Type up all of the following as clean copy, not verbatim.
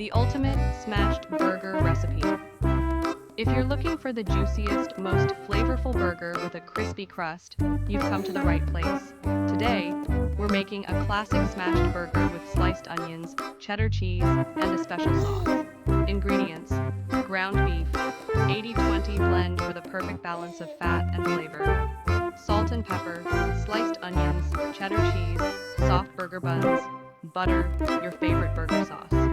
the ultimate smashed burger recipe. If you're looking for the juiciest, most flavorful burger with a crispy crust, you've come to the right place. Today, we're making a classic smashed burger with sliced onions, cheddar cheese, and a special sauce. Ingredients: ground beef, 80-20 blend for the perfect balance of fat and flavor. Salt and pepper, sliced onions, cheddar cheese, soft burger buns, butter, your favorite burger sauce.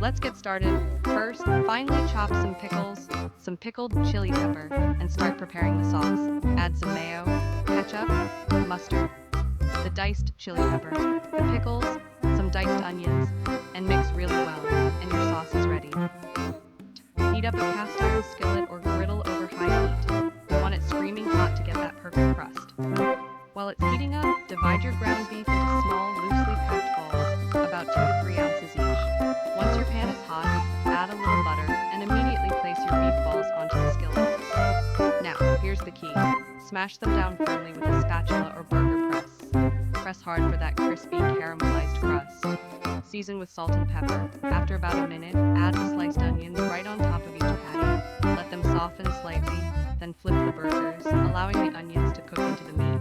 Let's get started. First, finely chop some pickles, some pickled chili pepper, and start preparing the sauce. Add some mayo, ketchup, mustard, the diced chili pepper, the pickles, some diced onions, and mix really well, and your sauce is ready. Heat up a cast iron skillet or griddle over high heat. You want it screaming hot to get that perfect crust. While it's heating up, divide your ground beef into small, loosely packed balls, about 2 to 3 ounces each. Once your pan is hot, add a little butter and immediately place your beef balls onto the skillet. Now, here's the key. Smash them down firmly with a spatula or burger press. Press hard for that crispy, caramelized crust. Season with salt and pepper. After about a minute, add the sliced onions right on top of each patty. Let them soften slightly, then flip the burgers, allowing the onions to cook into the meat.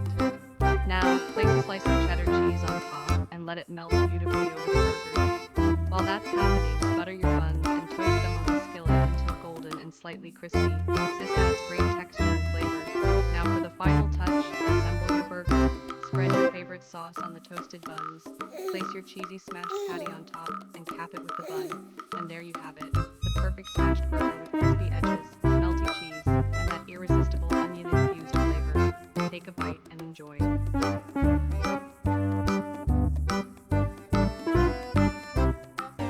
Now, place a slice of cheddar cheese on top and let it melt beautifully over the burgers. While that's happening, butter your buns and toast them on the skillet until golden and slightly crispy. This adds great texture and flavor. Now for the final touch, assemble your burger. Spread your favorite sauce on the toasted buns. Place your cheesy smashed patty on top and cap it with the bun. And there you have it, the perfect smashed burger.